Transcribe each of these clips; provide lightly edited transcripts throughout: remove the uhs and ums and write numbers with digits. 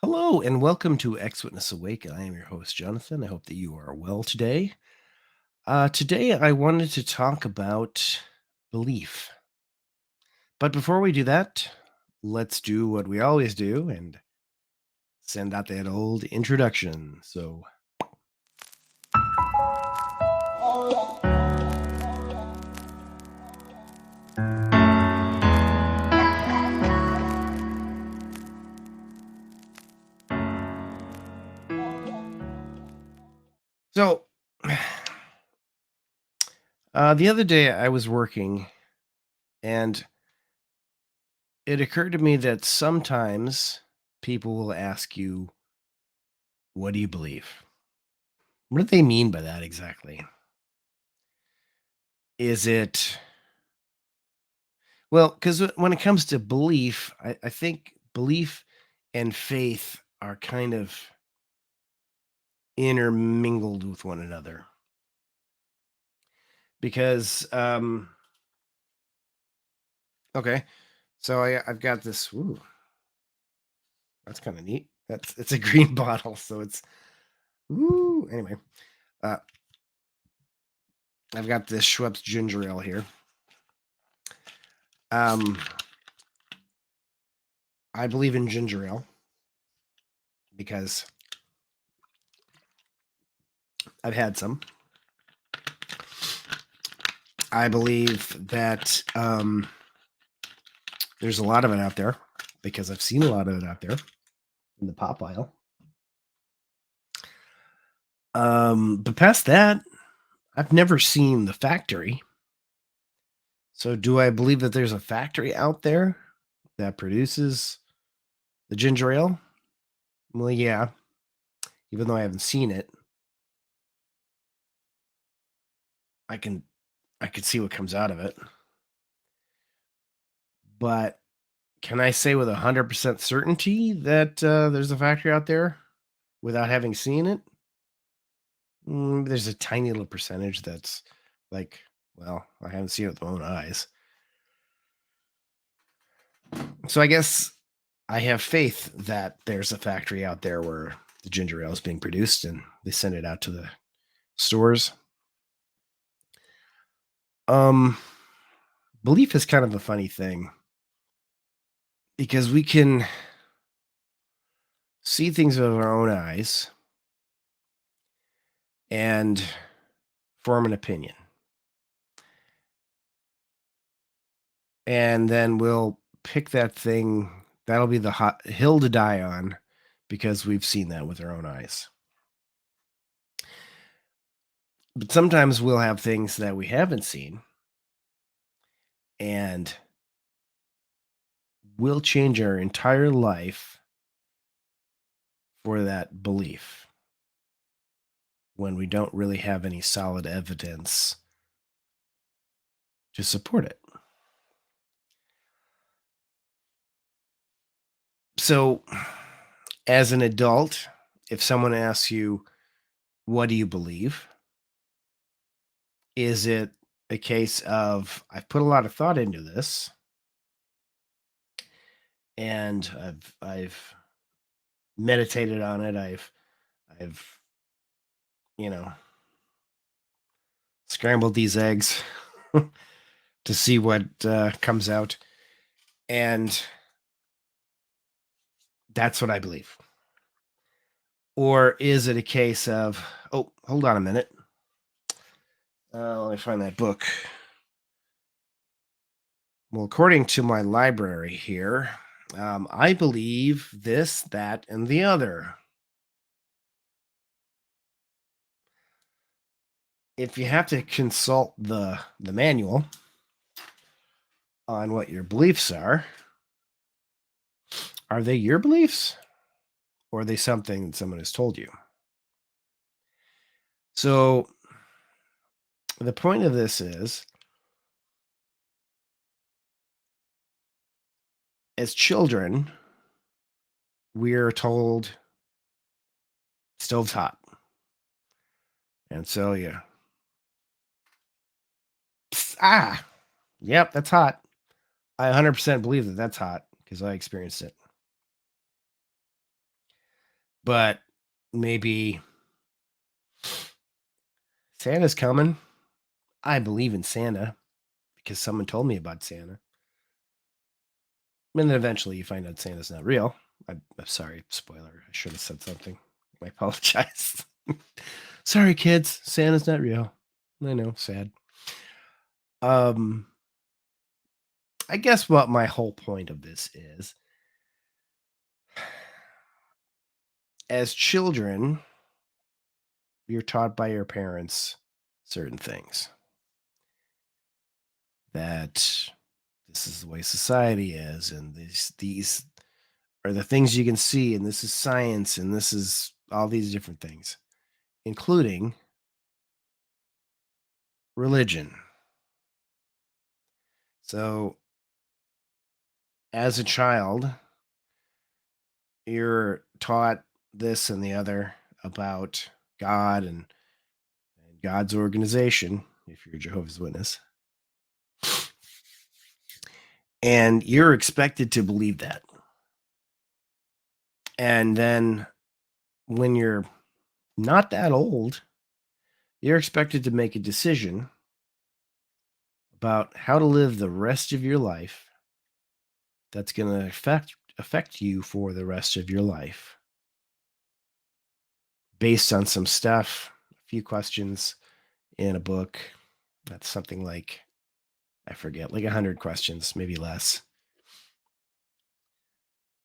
Hello and welcome to X Witness Awake. I am your host, Jonathan. I hope that you are well today. Today, I wanted to talk about belief. But before we do that, let's do what we always do and send out that old introduction. So, the other day I was working and it occurred to me that sometimes people will ask you, what do you believe? What do they mean by that exactly? Is it Well, because when it comes to belief, I think belief and faith are kind of intermingled with one another. Because, okay, so I've got this. Ooh, that's kind of neat. It's a green bottle, so it's ooh. Anyway, uh, I've got this Schweppes ginger ale here. Um, I believe in ginger ale because I've had some. I believe that there's a lot of it out there because I've seen a lot of it out there in the pop aisle. But past that, I've never seen the factory. So do I believe that there's a factory out there that produces the ginger ale? Well, yeah, even though I haven't seen it, I can I can see what comes out of it. But can I say with 100% certainty that there's a factory out there without having seen it? There's a tiny little percentage that's like, well, I haven't seen it with my own eyes. So I guess I have faith that there's a factory out there where the ginger ale is being produced and they send it out to the stores. Um, Belief is kind of a funny thing because we can see things with our own eyes and form an opinion. And then we'll pick that thing that'll be the hot hill to die on because we've seen that with our own eyes. But sometimes we'll have things that we haven't seen and will change our entire life for that belief when we don't really have any solid evidence to support it. So, as an adult, if someone asks you, what do you believe? Is it a case of, I've put a lot of thought into this and I've meditated on it. I've, you know, scrambled these eggs to see what comes out. And that's what I believe. Or is it a case of, oh, hold on a minute. Let me find that book. Well, according to my library here, I believe this, that, and the other. If you have to consult the manual on what your beliefs are they your beliefs or are they something that someone has told you? So the point of this is, as children, we're told stove's hot. And so yeah. Ah, yep, that's hot. I 100% believe that that's hot because I experienced it. but maybe Santa's coming. I believe in Santa because someone told me about Santa. And then eventually you find out Santa's not real. I'm sorry, spoiler. I should have said something. I apologize. Sorry, kids. Santa's not real. I know, sad. Um, I guess what my whole point of this is, as children, you're taught by your parents certain things that this is the way society is, and these are the things you can see, and this is science, and this is all these different things, including religion. So, as a child, you're taught this and the other about God and God's organization, if you're a Jehovah's Witness, and you're expected to believe that. And then when you're not that old, you're expected to make a decision about how to live the rest of your life that's going to affect you for the rest of your life based on some stuff, a few questions in a book. That's something like, I forget, like 100 questions, maybe less,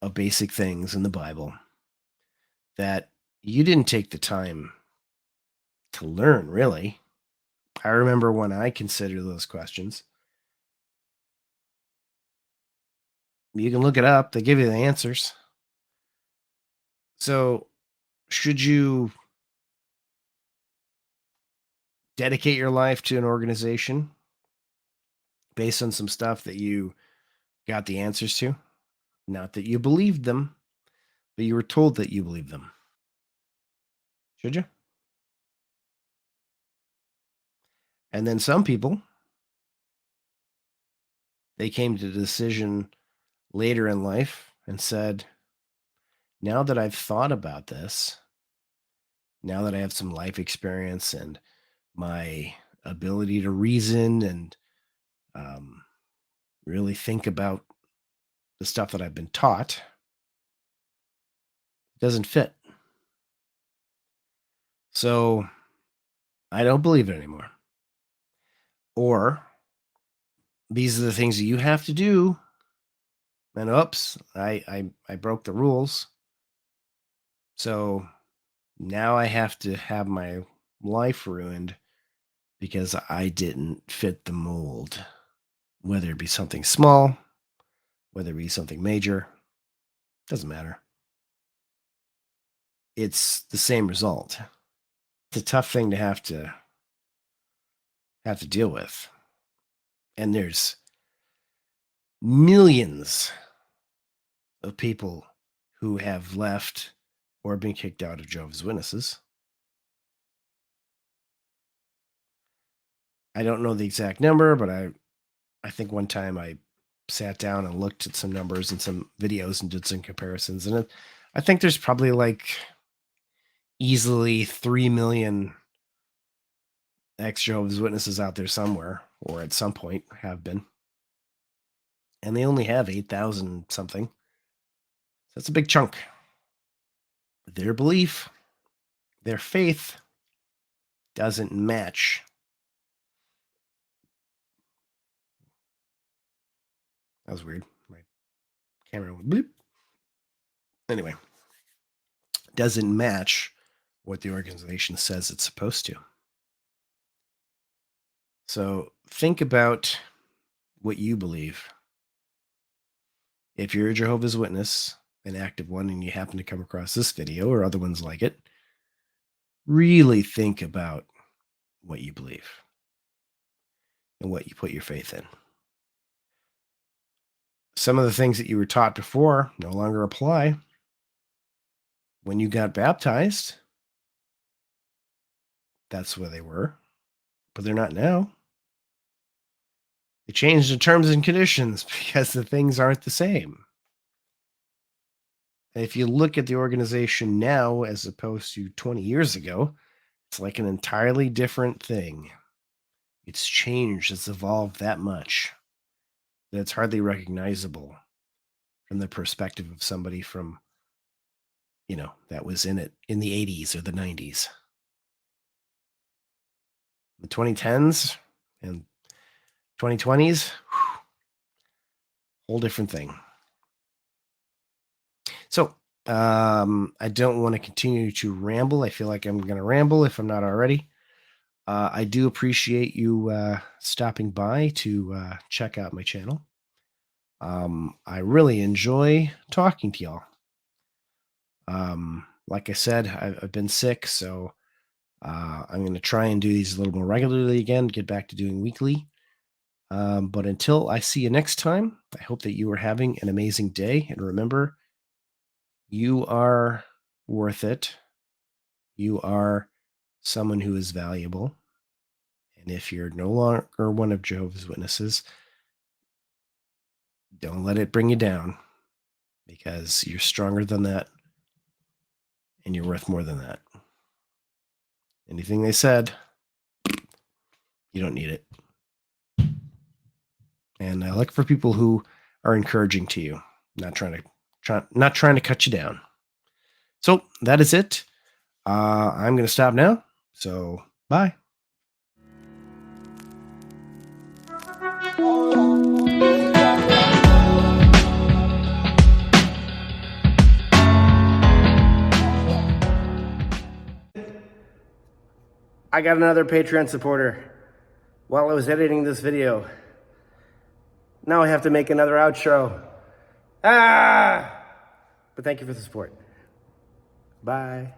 of basic things in the Bible that you didn't take the time to learn, really. I remember when I considered those questions, you can look it up, they give you the answers. So, should you dedicate your life to an organization based on some stuff that you got the answers to? Not that you believed them, but you were told that you believed them. Should you? And then some people, they came to the decision later in life and said, now that I've thought about this, now that I have some life experience and my ability to reason and um, really think about the stuff that I've been taught, it doesn't fit. So I don't believe it anymore. Or these are the things that you have to do. And oops, I broke the rules. So now I have to have my life ruined because I didn't fit the mold. Whether it be something small, whether it be something major, doesn't matter. It's the same result. It's a tough thing to have to deal with. And there's millions of people who have left or been kicked out of Jehovah's Witnesses. I don't know the exact number, but I think one time I sat down and looked at some numbers and some videos and did some comparisons, and I think there's probably like easily 3 million ex Jehovah's Witnesses out there somewhere, or at some point have been, and they only have 8,000 something. That's a big chunk. Their belief, their faith doesn't match. That was weird. My camera went bleep. Anyway, doesn't match what the organization says it's supposed to. So think about what you believe. If you're a Jehovah's Witness, an active one, and you happen to come across this video or other ones like it, really think about what you believe and what you put your faith in. Some of the things that you were taught before no longer apply. When you got baptized, that's where they were, but they're not now. They changed the terms and conditions because the things aren't the same. If you look at the organization now as opposed to 20 years ago, it's like an entirely different thing. It's changed, it's evolved that much that it's hardly recognizable from the perspective of somebody from, that was in it in the 80s or the 90s. The 2010s and 2020s, whole different thing. So, I don't want to continue to ramble. I feel like I'm going to ramble if I'm not already. I do appreciate you stopping by to check out my channel. I really enjoy talking to y'all. Like I said, I've been sick, so I'm going to try and do these a little more regularly again, get back to doing weekly. But until I see you next time, I hope that you are having an amazing day. And remember, you are worth it. You are someone who is valuable. And if you're no longer one of Jehovah's Witnesses, don't let it bring you down, because you're stronger than that and you're worth more than that. Anything they said, you don't need it. And I look for people who are encouraging to you, not trying to cut you down. So that is it. I'm going to stop now. So bye. I got another Patreon supporter while I was editing this video. Now I have to make another outro. But thank you for the support. Bye.